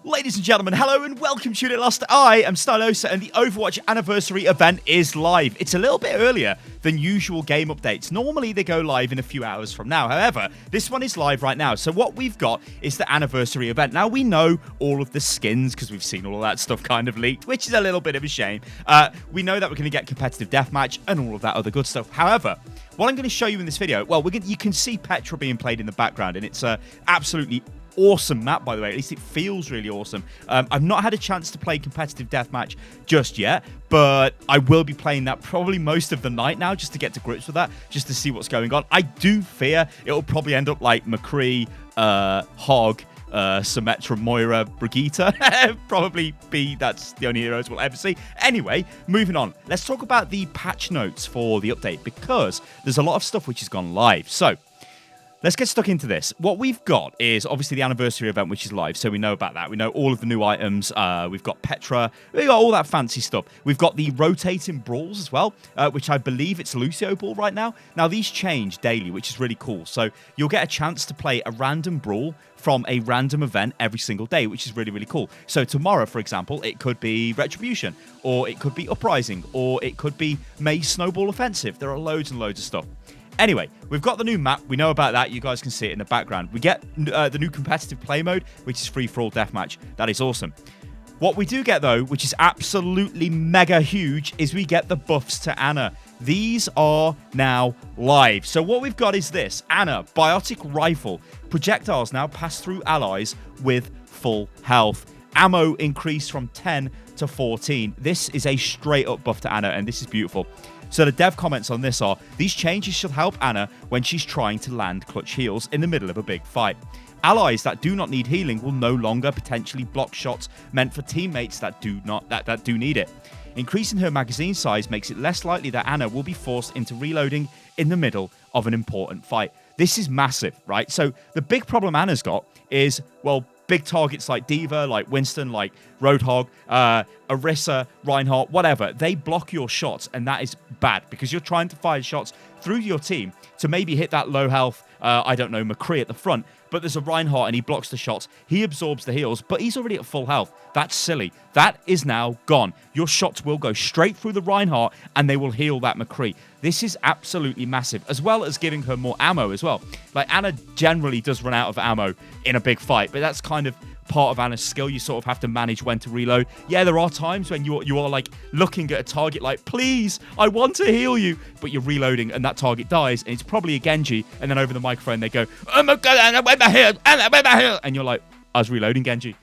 Ladies and gentlemen, hello and welcome to Unit Lost. I am Stylosa and the Overwatch anniversary event is live. It's a little bit earlier than usual game updates. Normally they go live in a few hours from now. However, this one is live right now. So what we've got is the anniversary event. Now we know all of the skins because we've seen all of that stuff kind of leaked, which is a little bit of a shame. We know that we're going to get competitive deathmatch and all of that other good stuff. However, what I'm going to show you in this video, well, you can see Petra being played in the background and it's absolutely awesome map, by the way. At least it feels really awesome. I've not had a chance to play competitive deathmatch just yet, but I will be playing that probably most of the night now just to get to grips with that, just to see what's going on. I do fear it'll probably end up like McCree, Hog, Symmetra, Moira, Brigitte. Probably that's the only heroes we'll ever see. Anyway, moving on. Let's talk about the patch notes for the update because there's a lot of stuff which has gone live. So let's get stuck into this. What we've got is obviously the anniversary event, which is live, so we know about that. We know all of the new items. We've got Petra. We've got all that fancy stuff. We've got the rotating brawls as well, which I believe it's Lucio Ball right now. Now, these change daily, which is really cool. So you'll get a chance to play a random brawl from a random event every single day, which is really, really cool. So tomorrow, for example, it could be Retribution, or it could be Uprising, or it could be May Snowball Offensive. There are loads and loads of stuff. Anyway, we've got the new map. We know about that. You guys can see it in the background. We get the new competitive play mode, which is free-for-all deathmatch. That is awesome. What we do get, though, which is absolutely mega huge, is we get the buffs to Ana. These are now live. So what we've got is this. Ana, Biotic Rifle. Projectiles now pass through allies with full health. Ammo increased from 10 to 14. This is a straight-up buff to Ana, and this is beautiful. So the dev comments on this are, these changes should help Ana when she's trying to land clutch heals in the middle of a big fight. Allies that do not need healing will no longer potentially block shots meant for teammates that do need it. Increasing her magazine size makes it less likely that Ana will be forced into reloading in the middle of an important fight. This is massive, right? So the big problem Ana's got is, well, big targets like D.Va, like Winston, like Roadhog, Orisa, Reinhardt, whatever, they block your shots, and that is bad because you're trying to fire shots through your team to maybe hit that low health, I don't know, McCree at the front, but there's a Reinhardt and he blocks the shots. He absorbs the heals, but he's already at full health. That's silly. That is now gone. Your shots will go straight through the Reinhardt and they will heal that McCree. This is absolutely massive, as well as giving her more ammo as well. Like, Ana generally does run out of ammo in a big fight, but that's kind of part of Ana's skill. You sort of have to manage when to reload. Yeah, there are times when you are like looking at a target like, please, I want to heal you, but you're reloading and that target dies, and it's probably a Genji, and then over the microphone they go, oh my god, Ana, where my heal? Ana, where my heal? And you're like, I was reloading, Genji.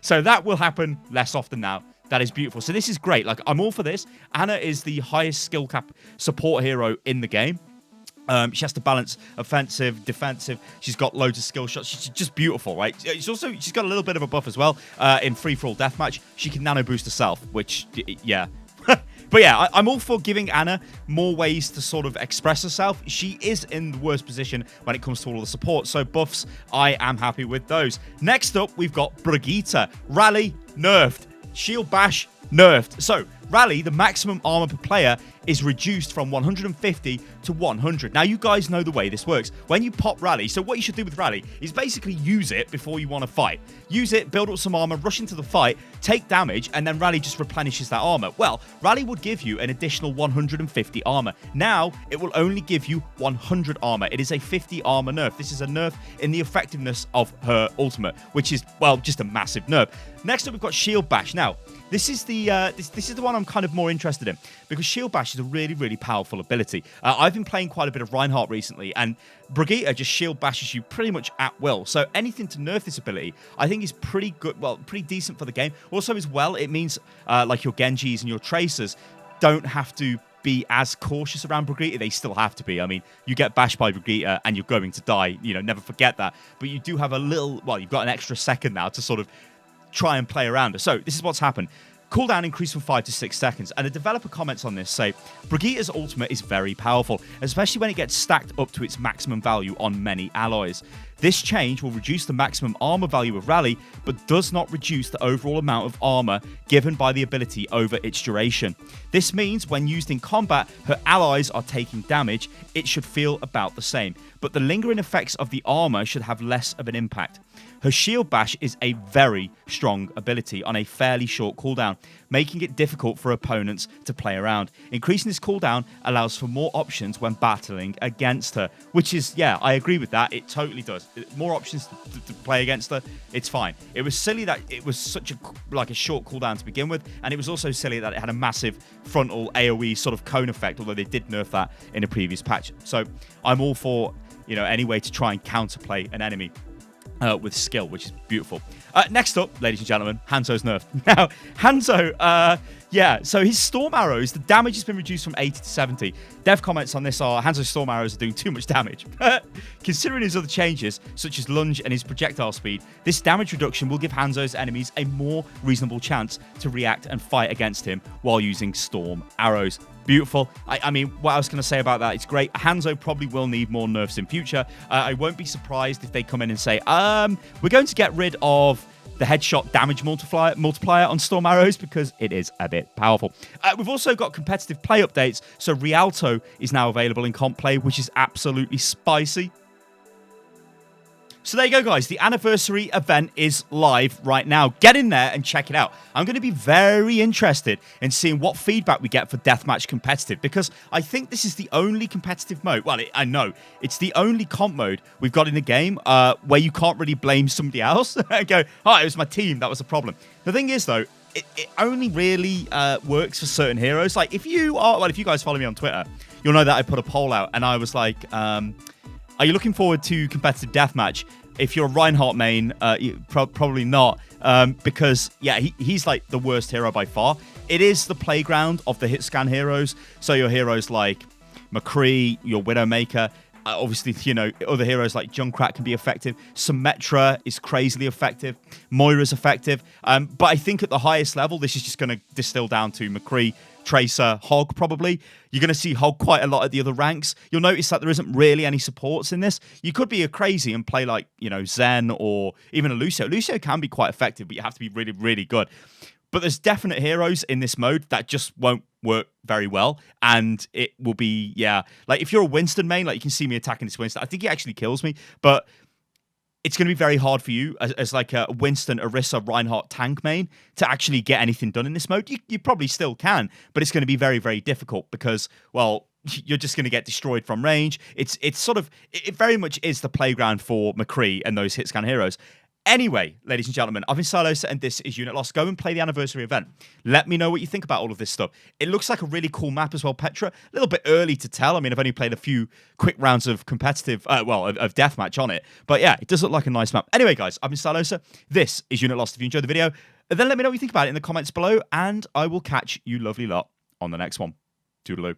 So that will happen less often now. That is beautiful. So this is great. Like, I'm all for this. Ana is the highest skill cap support hero in the game. She has to balance offensive, defensive. She's got loads of skill shots. She's just beautiful, right? She's got a little bit of a buff as well in free-for-all deathmatch. She can nano boost herself, which, yeah. But yeah, I'm all for giving Ana more ways to sort of express herself. She is in the worst position when it comes to all the support. So buffs, I am happy with those. Next up, we've got Brigitte. Rally, nerfed. Shield bash, nerfed. So Rally, the maximum armor per player, is reduced from 150 to 100. Now, you guys know the way this works. When you pop Rally, so what you should do with Rally is basically use it before you want to fight. Use it, build up some armor, rush into the fight, take damage, and then Rally just replenishes that armor. Well, Rally would give you an additional 150 armor. Now, it will only give you 100 armor. It is a 50 armor nerf. This is a nerf in the effectiveness of her ultimate, which is, well, just a massive nerf. Next up, we've got Shield Bash. Now, this is the one I'm kind of more interested in because Shield Bash is a really, really powerful ability. I've been playing quite a bit of Reinhardt recently, and Brigitte just shield bashes you pretty much at will. So anything to nerf this ability, I think is pretty good, well, pretty decent for the game. Also, as well, it means like your Genjis and your Tracers don't have to be as cautious around Brigitte. They still have to be. I mean, you get bashed by Brigitte and you're going to die. You know, never forget that. But you do have a little, well, you've got an extra second now to sort of try and play around her. So this is what's happened. Cooldown increased from 5 to 6 seconds, and the developer comments on this say, Brigitte's ultimate is very powerful, especially when it gets stacked up to its maximum value on many alloys. This change will reduce the maximum armor value of Rally, but does not reduce the overall amount of armor given by the ability over its duration. This means when used in combat, her allies are taking damage, it should feel about the same, but the lingering effects of the armor should have less of an impact. Her Shield Bash is a very strong ability on a fairly short cooldown, making it difficult for opponents to play around. Increasing this cooldown allows for more options when battling against her, which is, yeah, I agree with that. It totally does. More options to play against her, it's fine. It was silly that it was such a short cooldown to begin with, and it was also silly that it had a massive frontal AoE sort of cone effect, although they did nerf that in a previous patch. So I'm all for, any way to try and counterplay an enemy with skill, which is beautiful. Next up, ladies and gentlemen, Hanzo's nerfed. Now, Hanzo, so his Storm Arrows, the damage has been reduced from 80 to 70. Dev comments on this are, Hanzo's Storm Arrows are doing too much damage. Considering his other changes, such as lunge and his projectile speed, this damage reduction will give Hanzo's enemies a more reasonable chance to react and fight against him while using Storm Arrows. Beautiful. I mean, what I was going to say about that, it's great. Hanzo probably will need more nerfs in future. I won't be surprised if they come in and say, we're going to get rid of the headshot damage multiplier on Storm Arrows because it is a bit powerful. We've also got competitive play updates. So Rialto is now available in comp play, which is absolutely spicy. So there you go, guys. The anniversary event is live right now. Get in there and check it out. I'm going to be very interested in seeing what feedback we get for Deathmatch Competitive, because I think this is the only competitive mode. Well, I know. It's the only comp mode we've got in the game where you can't really blame somebody else and go, oh, it was my team. That was the problem. The thing is, though, it only really works for certain heroes. Like, if you guys follow me on Twitter, you'll know that I put a poll out and I was like, are you looking forward to competitive deathmatch? If you're a Reinhardt main, probably not, because, yeah, he's like the worst hero by far. It is the playground of the hit scan heroes. So your heroes like McCree, your Widowmaker, obviously, other heroes like Junkrat can be effective. Symmetra is crazily effective. Moira's effective. But I think at the highest level, this is just going to distill down to McCree, Tracer, Hog, probably. You're going to see Hog quite a lot at the other ranks. You'll notice that there isn't really any supports in this. You could be a crazy and play like, Zen or even a Lucio. Lucio can be quite effective, but you have to be really, really good. But there's definite heroes in this mode that just won't work very well. And it will be, like if you're a Winston main, like you can see me attacking this Winston. I think he actually kills me, but it's going to be very hard for you as like a Winston, Orisa, Reinhardt tank main to actually get anything done in this mode. You probably still can, but it's going to be very, very difficult because, well, you're just going to get destroyed from range. It very much is the playground for McCree and those hit scan heroes. Anyway, ladies and gentlemen, I've been Stylosa and this is Unit Lost. Go and play the anniversary event. Let me know what you think about all of this stuff. It looks like a really cool map as well, Petra. A little bit early to tell. I mean, I've only played a few quick rounds of competitive, of deathmatch on it. But yeah, it does look like a nice map. Anyway, guys, I've been Stylosa. This is Unit Lost. If you enjoyed the video, then let me know what you think about it in the comments below, and I will catch you lovely lot on the next one. Toodaloo.